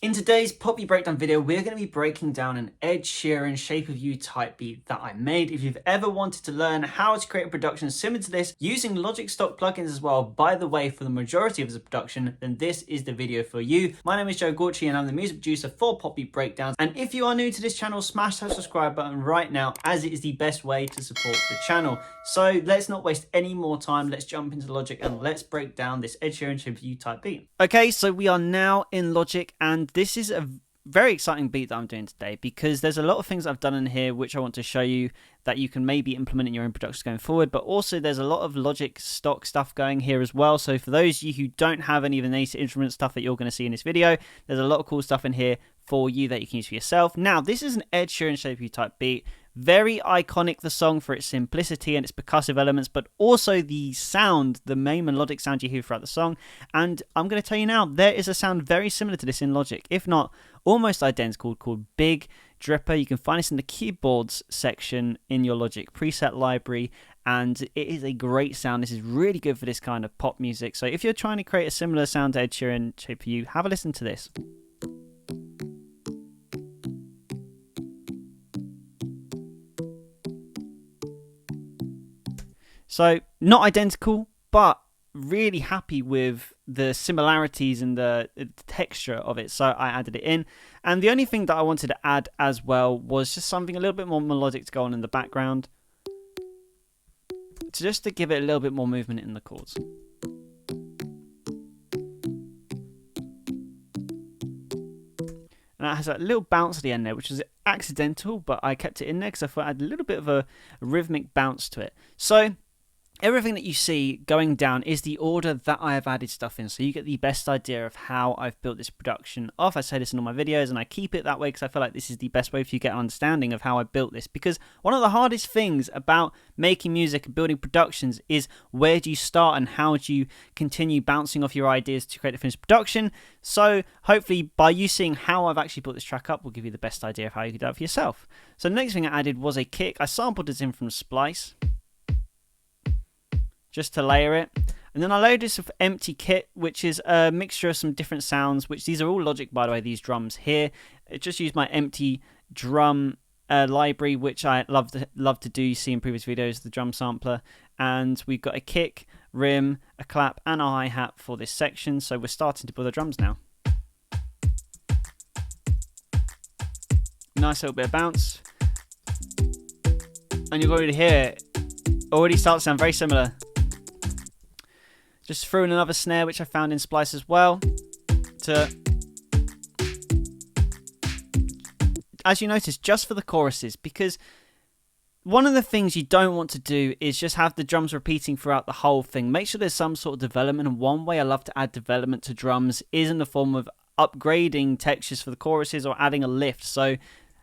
In today's Poppy Breakdown video, we're going to be breaking down an Ed Sheeran Shape of You type beat that I made. If you've ever wanted to learn how to create a production similar to this using Logic stock plugins as well, by the way, for the majority of the production, then this is the video for you. My name is Joe Gorchi and I'm the music producer for Poppy Breakdowns. And if you are new to this channel, smash that subscribe button right now, as it is the best way to support the channel. So let's not waste any more time. Let's jump into Logic and let's break down this Ed Sheeran Shape of You type beat. Okay, so we are now in Logic, and this is a very exciting beat that I'm doing today because there's a lot of things I've done in here which I want to show you that you can maybe implement in your own productions going forward, but also there's a lot of Logic stock stuff going here as well. So for those of you who don't have any of the native instrument stuff that you're going to see in this video, there's a lot of cool stuff in here for you that you can use for yourself. Now, this is an Ed Sheeran Shape of You type beat. Very iconic, the song, for its simplicity and its percussive elements, but also the sound, the main melodic sound you hear throughout the song. And I'm going to tell you now, there is a sound very similar to this in Logic, if not almost identical, called Big Dripper. You can find this in the keyboards section in your Logic preset library, and it is a great sound. This is really good for this kind of pop music. So if you're trying to create a similar sound to Ed Sheeran Shape of You, have a listen to this. So, not identical, but really happy with the similarities and the texture of it, so I added it in. And the only thing that I wanted to add as well was just something a little bit more melodic to go on in the background, just to give it a little bit more movement in the chords. And that has a little bounce at the end there, which is accidental, but I kept it in there because I thought it had a little bit of a rhythmic bounce to it. So everything that you see going down is the order that I have added stuff in, so you get the best idea of how I've built this production off. I say this in all my videos, and I keep it that way because I feel like this is the best way for you to get an understanding of how I built this. Because one of the hardest things about making music and building productions is where do you start and how do you continue bouncing off your ideas to create a finished production. So hopefully by you seeing how I've actually built this track up will give you the best idea of how you can do it for yourself. So the next thing I added was a kick. I sampled this in from Splice, just to layer it. And then I loaded this with empty kit, which is a mixture of some different sounds, which these are all Logic, by the way, these drums here. It just used my empty drum library, which I love to do. You see in previous videos, the drum sampler. And we've got a kick, rim, a clap, and a hi-hat for this section. So we're starting to build the drums now. Nice little bit of bounce. And you'll already hear it. Already starts to sound very similar. Just threw in another snare, which I found in Splice as well, as you notice, just for the choruses, because one of the things you don't want to do is just have the drums repeating throughout the whole thing. Make sure there's some sort of development, and one way I love to add development to drums is in the form of upgrading textures for the choruses or adding a lift. So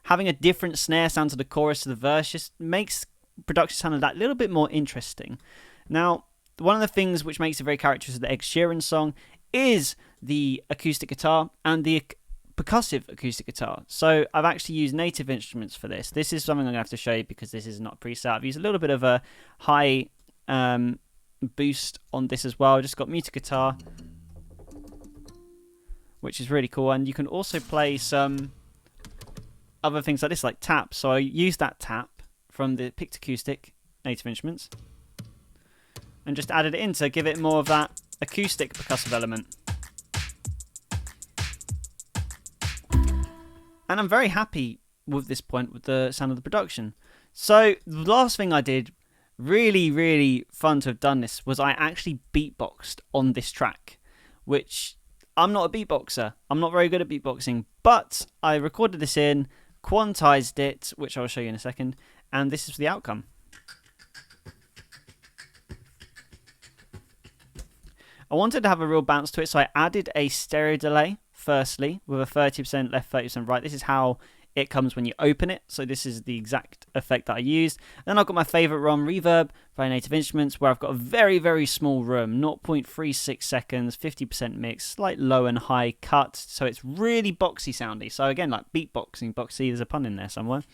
having a different snare sound to the chorus to the verse just makes production sound that little bit more interesting. Now, one of the things which makes it very characteristic of the Ed Sheeran song is the acoustic guitar and the percussive acoustic guitar. So I've actually used native instruments for this. This is something I'm going to have to show you because this is not preset. I've used a little bit of a high boost on this as well. Just got muted guitar, which is really cool. And you can also play some other things like this, like tap. So I used that tap from the picked acoustic native instruments and just added it in to give it more of that acoustic percussive element. And I'm very happy with this point with the sound of the production. So the last thing I did, really fun to have done this, was I actually beatboxed on this track, which I'm not a beatboxer. I'm not very good at beatboxing, but I recorded this in, quantized it, which I'll show you in a second, and this is the outcome. I wanted to have a real bounce to it, so I added a stereo delay, firstly, with a 30% left, 30% right. This is how it comes when you open it, so this is the exact effect that I used. Then I've got my favourite ROM reverb by Native Instruments, where I've got a very small room, 0.36 seconds, 50% mix, slight low and high cut, so it's really boxy soundy. So again, like beatboxing, boxy, there's a pun in there somewhere.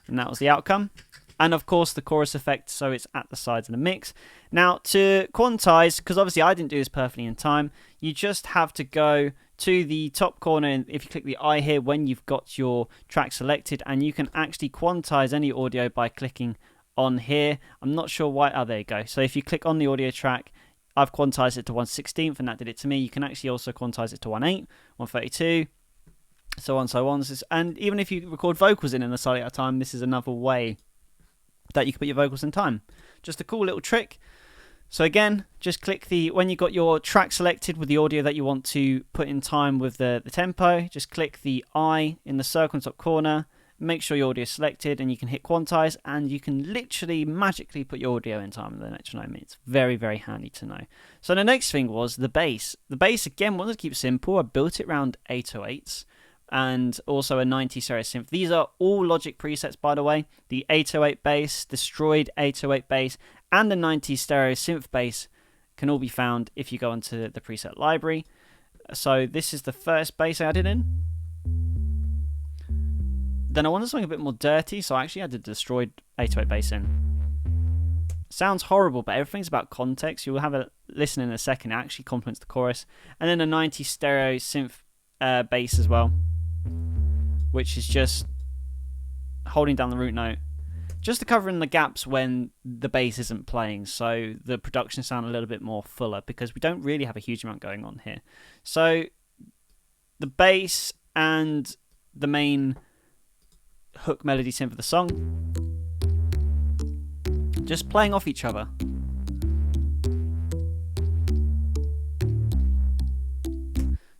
And that was the outcome. And of course the chorus effect, so it's at the sides of the mix. Now to quantize, because obviously I didn't do this perfectly in time, you just have to go to the top corner, and if you click the eye here when you've got your track selected, and you can actually quantize any audio by clicking on here. I'm not sure why. Oh, there you go. So if you click on the audio track, I've quantized it to 1/16, and that did it to me. You can actually also quantize it to 1/8, 1/32, so on, so on. And even if you record vocals in a slightly at a time, this is another way that you can put your vocals in time. Just a cool little trick. So again, just click when you got your track selected with the audio that you want to put in time with the tempo, just click the eye in the circle in the top corner, make sure your audio is selected, and you can hit quantize, and you can literally magically put your audio in time with the metronome. It's very, very handy to know. So the next thing was the bass. The bass, again, wanted to keep it simple. I built it around 808s and also a 90 stereo synth. These are all Logic presets, by the way. The 808 bass, destroyed 808 bass, and the 90 stereo synth bass can all be found if you go into the preset library. So this is the first bass I added in. Then I wanted something a bit more dirty, so I actually added the destroyed 808 bass in. Sounds horrible, but everything's about context. You'll have a listen in a second. It actually complements the chorus. And then a 90 stereo synth bass as well, which is just holding down the root note, just to cover in the gaps when the bass isn't playing, so the production sound a little bit more fuller, because we don't really have a huge amount going on here. So the bass and the main hook melody synth of the song just playing off each other.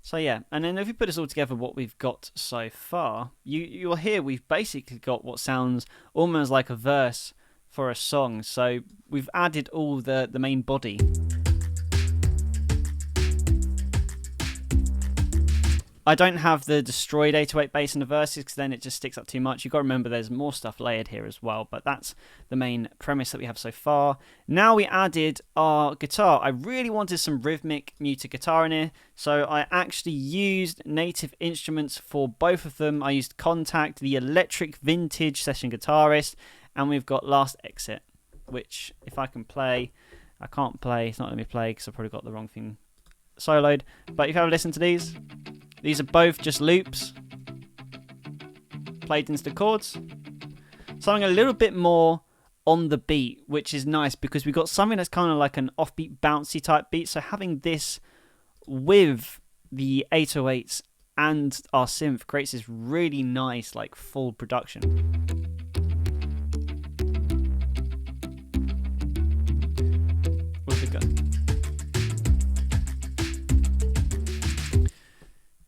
So yeah, and then if we put this all together, what we've got so far, you'll hear we've basically got what sounds almost like a verse for a song. So we've added all the main body. I don't have the destroyed 808 bass in the verses, because then it just sticks up too much. You've got to remember there's more stuff layered here as well, but that's the main premise that we have so far. Now we added our guitar. I really wanted some rhythmic muted guitar in here, so I actually used Native Instruments for both of them. I used Contact, the electric vintage session guitarist, and we've got Last Exit, which if I can play, I can't play. It's not letting me play because I've probably got the wrong thing soloed. But if you have a listen to these are both just loops played into the chords. Something a little bit more on the beat, which is nice because we've got something that's kind of like an offbeat, bouncy type beat. So having this with the 808s and our synth creates this really nice, like, full production. Where's it go?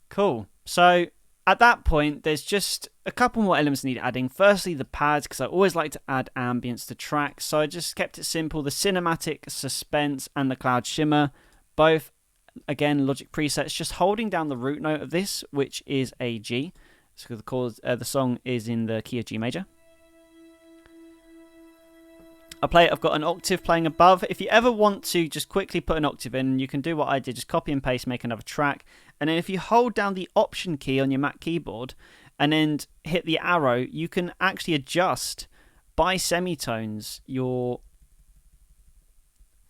Cool. So at that point, there's just a couple more elements need adding. Firstly, the pads, because I always like to add ambience to tracks. So I just kept it simple. The cinematic, suspense, and the cloud shimmer, both, again, Logic presets, just holding down the root note of this, which is a G. So the song is in the key of G major. I've got an octave playing above. If you ever want to just quickly put an octave in, you can do what I did, just copy and paste, make another track. And then if you hold down the Option key on your Mac keyboard and then hit the arrow, you can actually adjust by semitones your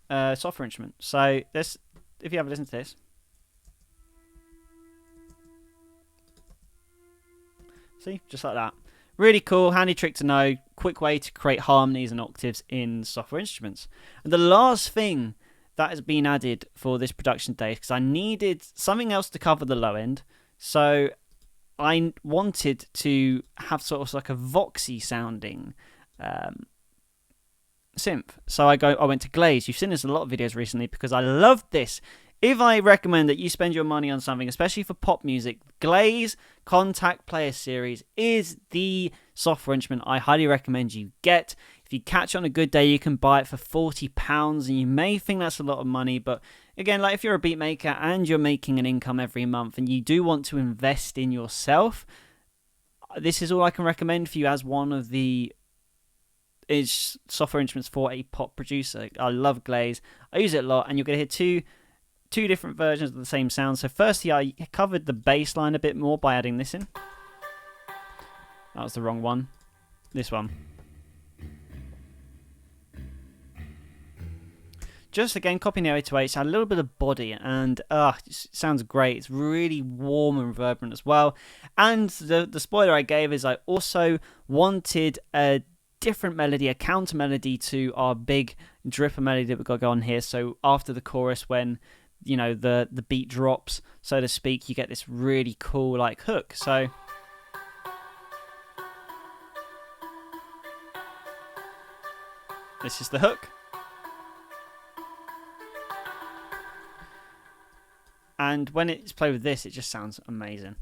software instrument. So if you have a listen to this. See, just like that. Really cool, handy trick to know, quick way to create harmonies and octaves in software instruments. And the last thing that has been added for this production day, because I needed something else to cover the low end, so I wanted to have sort of like a voxy sounding synth. So I went to Glaze. You've seen this in a lot of videos recently because I loved this. If I recommend that you spend your money on something, especially for pop music, Glaze Contact Player Series is the software instrument I highly recommend you get. If you catch it on a good day, you can buy it for £40, and you may think that's a lot of money, but again, like if you're a beat maker and you're making an income every month and you do want to invest in yourself, this is all I can recommend for you as one of the software instruments for a pop producer. I love Glaze. I use it a lot, and you're going to hear two different versions of the same sound. So firstly, I covered the bass line a bit more by adding this in. That was the wrong one. This one. just again copying the 808, add a little bit of body, and it sounds great. It's really warm and reverberant as well. And the spoiler I gave is I also wanted a different melody, a counter melody to our big dripper melody that we've got going here. So after the chorus, when the beat drops, so to speak, you get this really cool like hook. So this is the hook. And when it's played with this, it just sounds amazing.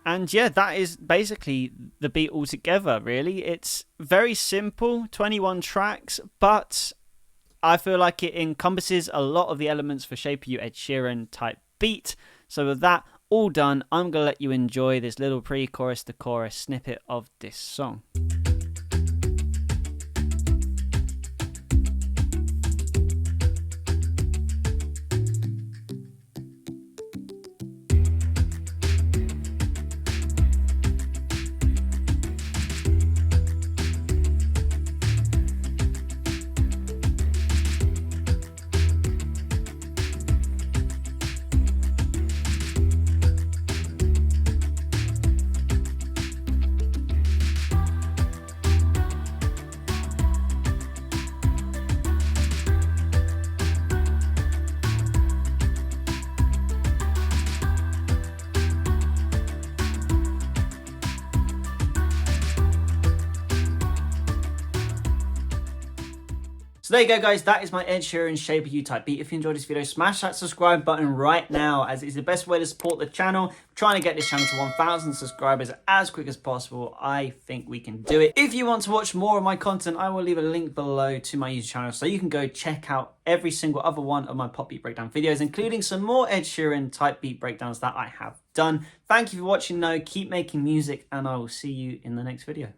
And yeah, that is basically the beat altogether, really. It's very simple, 21 tracks, but I feel like it encompasses a lot of the elements for Shape of You Ed Sheeran type beat. So with that all done, I'm going to let you enjoy this little pre-chorus to chorus snippet of this song. So there you go, guys. That is my Ed Sheeran Shape of You type beat. If you enjoyed this video, smash that subscribe button right now, as it's the best way to support the channel. I'm trying to get this channel to 1,000 subscribers as quick as possible. I think we can do it. If you want to watch more of my content, I will leave a link below to my YouTube channel, so you can go check out every single other one of my pop beat breakdown videos, including some more Ed Sheeran type beat breakdowns that I have done. Thank you for watching though. Keep making music, and I will see you in the next video.